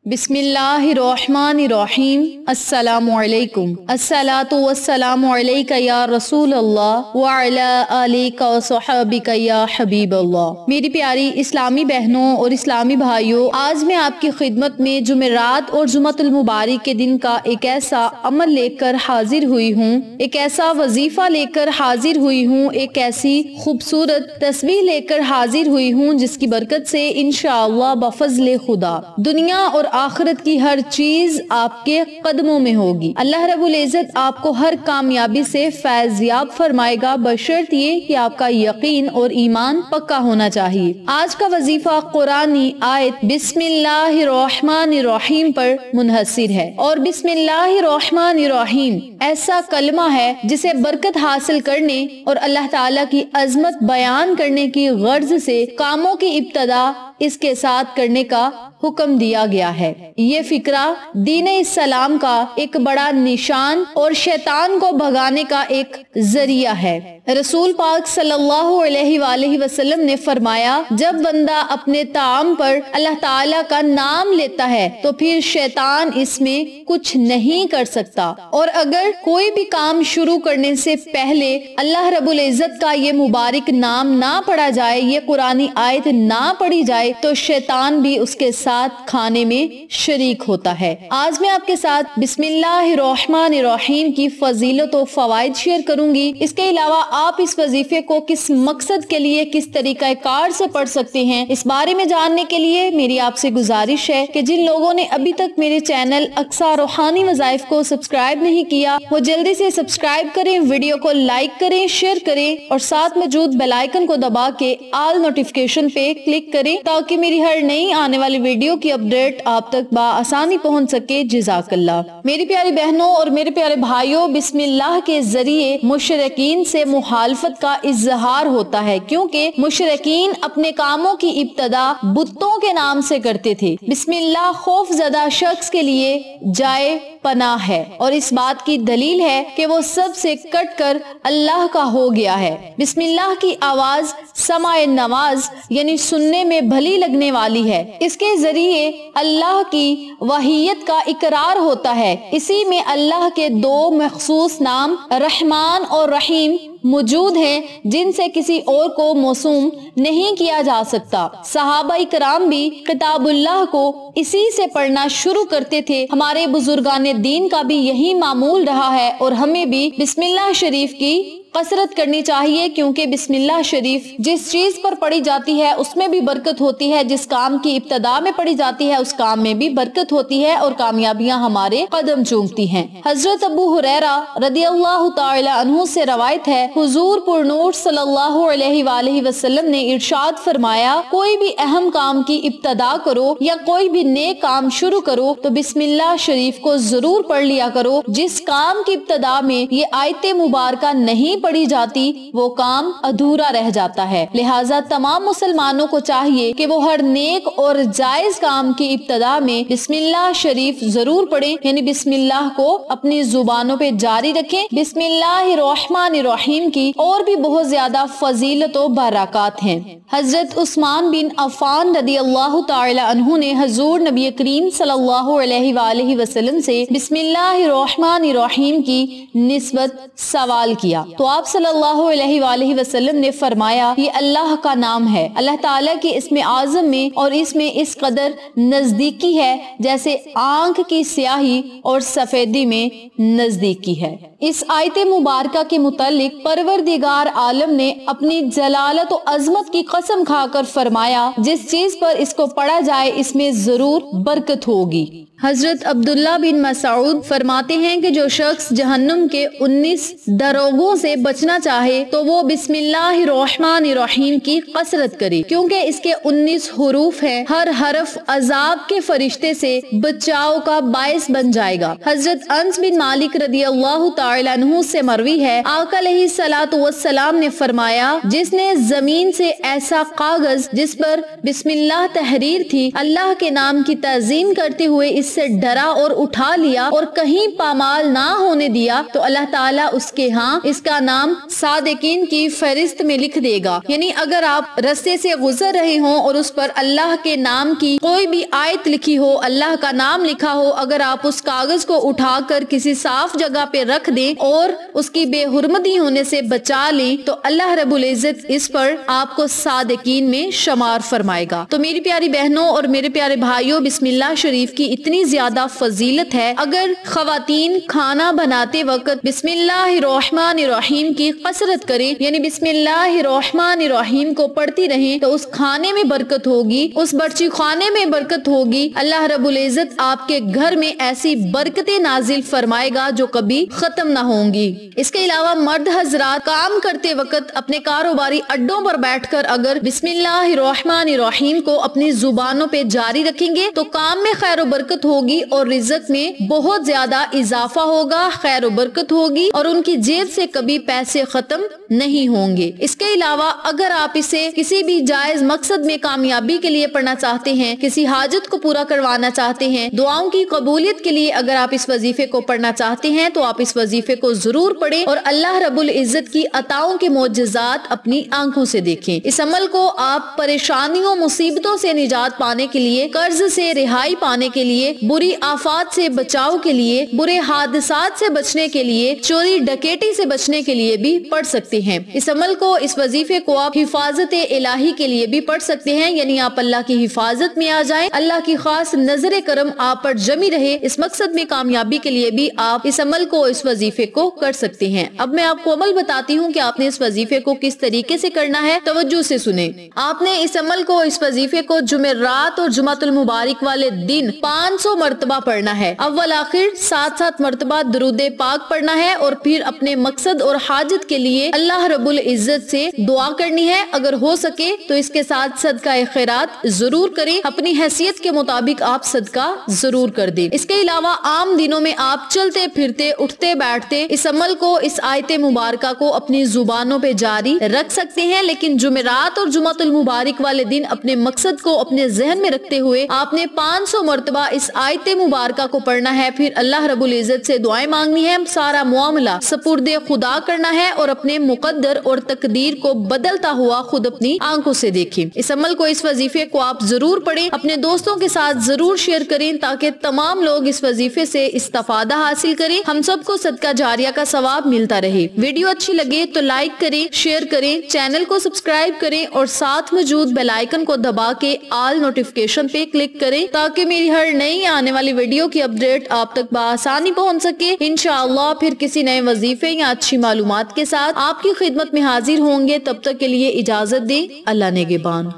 बिस्मिल्लाहिर्रहमानिर्रहीम। अस्सलामु अलैकुम। अस्सलातु वस्सलामु अलैका या रसूल अल्लाह व अला आलिका व सहाबिका या हबीब अल्लाह। मेरी प्यारी इस्लामी बहनों और इस्लामी भाइयों, आज मैं आपकी खिदमत में जुमेरात और जुमअतुल मुबारक के दिन का एक ऐसा अमल लेकर हाजिर हुई हूँ, एक ऐसा वजीफा लेकर हाजिर हुई हूँ, एक ऐसी खूबसूरत तस्बीह लेकर हाजिर हुई हूँ जिसकी बरकत से इंशाअल्लाह बफज़्ल खुदा दुनिया और आखिरत की हर चीज आपके कदमों में होगी। अल्लाह रब्बुल इज्जत आपको हर कामयाबी से फैज़याब फरमाएगा, बशर्त ये कि आपका यकीन और ईमान पक्का होना चाहिए। आज का वजीफा कुरानी आयत बिस्मिल्लाहिर्रहमानिर्रहीम पर मुनहसिर है और बिस्मिल्लाहिर्रहमानिर्रहीम ऐसा कलमा है जिसे बरकत हासिल करने और अल्लाह ताला की अजमत बयान करने की गर्ज से कामों की इब्तदा इसके साथ करने का हुक्म दिया गया है। ये फिक्रा दीन इस्लाम का एक बड़ा निशान और शैतान को भगाने का एक जरिया है। रसूल पाक सल्लल्लाहु अलैहि वसल्लम ने फरमाया, जब बंदा अपने ताम पर अल्लाह ताला का नाम लेता है तो फिर शैतान इसमें कुछ नहीं कर सकता, और अगर कोई भी काम शुरू करने से पहले अल्लाह रब्बुल इज्जत का ये मुबारक नाम ना पढ़ा जाए, ये कुरानी आयत ना पढ़ी जाए, तो शैतान भी उसके साथ खाने में शरीक होता है। आज मैं आपके साथ बिस्मिल्लाहिर्रहमानिर्रहीम की फजीलत और फवाइद शेयर करूंगी। इसके अलावा आप इस वजीफे को किस मकसद के लिए, किस तरीका कार से पढ़ सकते हैं, इस बारे में जानने के लिए मेरी आपसे गुजारिश है कि जिन लोगों ने अभी तक मेरे चैनल अक्सा रूहानी वज़ाइफ को सब्सक्राइब नहीं किया, वो जल्दी से सब्सक्राइब करें, वीडियो को लाइक करें, शेयर करें और साथ मौजूद बेल आइकन को दबा के ऑल नोटिफिकेशन पे क्लिक करें ताकि मेरी हर नई आने वाली वीडियो की अपडेट आप तक आसानी पहुंच सके। जज़ाकल्लाह। मेरी प्यारी बहनों और मेरे प्यारे भाइयों, बिस्मिल्लाह के जरिए मुशरिकीन से मुखालफत का इजहार होता है, क्योंकि मुशरिकीन अपने कामों की इब्तदा बुतों के नाम से करते थे। बिस्मिल्लाह खौफजदा शख्स के लिए जाए पनाह है और इस बात की दलील है कि वो सब से कट कर अल्लाह का हो गया है। बिस्मिल्लाह की आवाज समाए नवाज यानी सुनने में भली लगने वाली है। इसके जरिए अल्लाह की वहीयत का इकरार होता है। इसी में अल्लाह के दो मखसूस नाम रहमान और रहीम मौजूद हैं, जिनसे किसी और को मौसूम नहीं किया जा सकता। सहाबा इकराम भी किताबुल्लाह को इसी से पढ़ना शुरू करते थे। हमारे बुजुर्गाने दीन का भी यही मामूल रहा है और हमें भी बिस्मिल्लाह शरीफ की कसरत करनी चाहिए, क्योंकि बिस्मिल्लाह शरीफ जिस चीज पर पढ़ी जाती है उसमें भी बरकत होती है, जिस काम की इब्तदा में पढ़ी जाती है उस काम में भी बरकत होती है और कामयाबियां हमारे कदम चूमती हैं। हजरत अबू हुरैरा रदियल्लाहु ताला अन्हु से रवायत है, हुजूर पुरनूर सल्लल्लाहु अलैहि वसल्लम ने इरशाद फरमाया, कोई भी अहम काम की इब्तदा करो या कोई भी नेक काम शुरू करो तो बिस्मिल्लाह शरीफ को जरूर पढ़ लिया करो। जिस काम की इब्तदा में ये आयते मुबारका नहीं पढ़ी जाती वो काम अधूरा रह जाता है। लिहाजा तमाम मुसलमानों को चाहिए कि वो हर नेक और जायज काम की इब्तदा में बिस्मिल्लाह शरीफ जरूर पढ़ें, यानी बिस्मिल्लाह को अपनी जुबानों पे जारी रखें। बिस्मिल्लाहिर्रहमानिर्रहीम की और भी बहुत ज्यादा फजीलत और बरकत हैं। हजरत उस्मान बिन अफ़ान रदियल्लाहु ताला अन्हु ने हजूर नबी करीम सल्लल्लाहु अलैहि वसल्लम से बिस्मिल्लाहिर्रहमानिर्रहीम की निस्बत सवाल किया तो आप सल्लल्लाहु अलैहि वसल्लम ने फरमाया, ये अल्लाह का नाम है। अल्लाह ताला के इसमें आज़म में और इसमें इस कदर नजदीकी है जैसे आंख की स्याही और सफेदी में नजदीकी है। इस आयते मुबारका के मुतालिक परवरदिगार आलम ने अपनी जलालत और अजमत की कसम खाकर फरमाया, जिस चीज पर इसको पढ़ा जाए इसमें जरूर बरकत होगी। हजरत अब्दुल्ला बिन मसऊद फरमाते हैं कि जो शख्स जहन्नुम के 19 दरोगों से बचना चाहे तो वो बिस्मिल्लाहिर्रहमानिर्रहीम की कसरत करे, क्योंकि इसके 19 हुरूफ हैं। हर हरफ अजाब के फरिश्ते से बचाव का बायस बन जाएगा। हजरत अनस बिन मालिक रदियल्लाहु ताला अन्हु से मरवी है, आका अलैहिस्सलातु वस्सलाम ने फरमाया, जिसने जमीन से ऐसा कागज जिस पर बिस्मिल्लाह तहरीर थी अल्लाह के नाम की ताज़ीम करते हुए इस से डरा और उठा लिया और कहीं पामाल ना होने दिया तो अल्लाह ताला उसके यहाँ इसका नाम सादिकीन की फहरिस्त में लिख देगा। यानी अगर आप रस्ते से गुजर रहे हो और उस पर अल्लाह के नाम की कोई भी आयत लिखी हो, अल्लाह का नाम लिखा हो, अगर आप उस कागज को उठाकर किसी साफ जगह पे रख दें और उसकी बेहुरमती होने से बचा लें तो अल्लाह रब्बुल इज्जत इस पर आपको सादिकीन में शुमार फरमाएगा। तो मेरी प्यारी बहनों और मेरे प्यारे भाइयों, बिस्मिल्लाह शरीफ की इतनी ज्यादा फजीलत है। अगर खवातीन खाना बनाते वक्त बिस्मिल्लाहिर्रहमानिर्रहीम की कसरत करें, यानी बिस्मिल्लाहिर्रहमानिर्रहीम को पढ़ती रहें, तो उस खाने में बरकत होगी, उस बर्ची खाने में बरकत होगी। अल्लाह रब्बुल इज्जत आपके घर में ऐसी बरकतें नाजिल फरमाएगा जो कभी खत्म ना होंगी। इसके अलावा मर्द हजरात काम करते वक्त अपने कारोबारी अड्डों पर बैठकर अगर बिस्मिल्लाहिर्रहमानिर्रहीम को अपनी जुबानों पे जारी रखेंगे तो काम में खैर बरकत होगी और रिज़्क में बहुत ज्यादा इजाफा होगा, खैर बरकत होगी और उनकी जेब से कभी पैसे खत्म नहीं होंगे। इसके अलावा अगर आप इसे किसी भी जायज मकसद में कामयाबी के लिए पढ़ना चाहते हैं, किसी हाजत को पूरा करवाना चाहते हैं, दुआओं की कबूलियत के लिए अगर आप इस वजीफे को पढ़ना चाहते हैं तो आप इस वजीफे को जरूर पढ़ें और अल्लाह रब्बुल इज्जत की अताओं के मोजज़ात अपनी आंखों से देखें। इस अमल को आप परेशानियों मुसीबतों से निजात पाने के लिए, कर्ज से रिहाई पाने के लिए, बुरी आफात से बचाव के लिए, बुरे हादसात से बचने के लिए, चोरी डकैती से बचने के लिए भी पढ़ सकते हैं। इस अमल को, इस वजीफे को आप हिफाजत इलाही के लिए भी पढ़ सकते हैं, यानी आप अल्लाह की हिफाजत में आ जाएं, अल्लाह की खास नजर करम आप पर जमी रहे, इस मकसद में कामयाबी के लिए भी आप इस अमल को, इस वजीफे को कर सकते हैं। अब मैं आपको अमल बताती हूँ कि आपने इस वजीफे को किस तरीके से करना है। तवज्जो से सुने। आपने इस अमल को, इस वजीफे को जुमेरात और जुमातुल मुबारक वाले दिन 500 मरतबा पढ़ना है। अव्वल आखिर 7-7 मरतबा दुरूद पाक पढ़ना है और फिर अपने मकसद और हाजत के लिए अल्लाह रब्बुल इज्जत से दुआ करनी है। अगर हो सके तो इसके साथ सदका खैरात जरूर करें, अपनी हैसियत के मुताबिक आप सदका जरूर कर दें। इसके अलावा आम दिनों में आप चलते फिरते, उठते बैठते इस अमल को, इस आयत मुबारका को अपनी जुबानों पे जारी रख सकते हैं, लेकिन जुमेरात और जुमातुल मुबारक वाले दिन अपने मकसद को अपने जहन में रखते हुए आपने 500 मरतबा इस आयत मुबारका को पढ़ना है। फिर अल्लाह रब्बुल इज्जत से दुआएं मांगनी है, सारा मामला सपुर्दे खुदा करना है और अपने मुकद्दर और तकदीर को बदलता हुआ खुद अपनी आंखों से देखें। इस अमल को, इस वजीफे को आप जरूर पढ़ें, अपने दोस्तों के साथ जरूर शेयर करें ताकि तमाम लोग इस वजीफे से इस्तिफादा हासिल करें, हम सबको सदका जारिया का सवाब मिलता रहे। वीडियो अच्छी लगे तो लाइक करें, शेयर करें, चैनल को सब्सक्राइब करें और साथ मौजूद बेल आइकन को दबा के ऑल नोटिफिकेशन पे क्लिक करें ताकि मेरी हर नई आने वाली वीडियो की अपडेट आप तक बआसानी पहुंच सके। इंशाअल्लाह फिर किसी नए वजीफे या अच्छी मालूमात के साथ आपकी खिदमत में हाजिर होंगे। तब तक के लिए इजाजत दें। अल्लाह नेगेबान।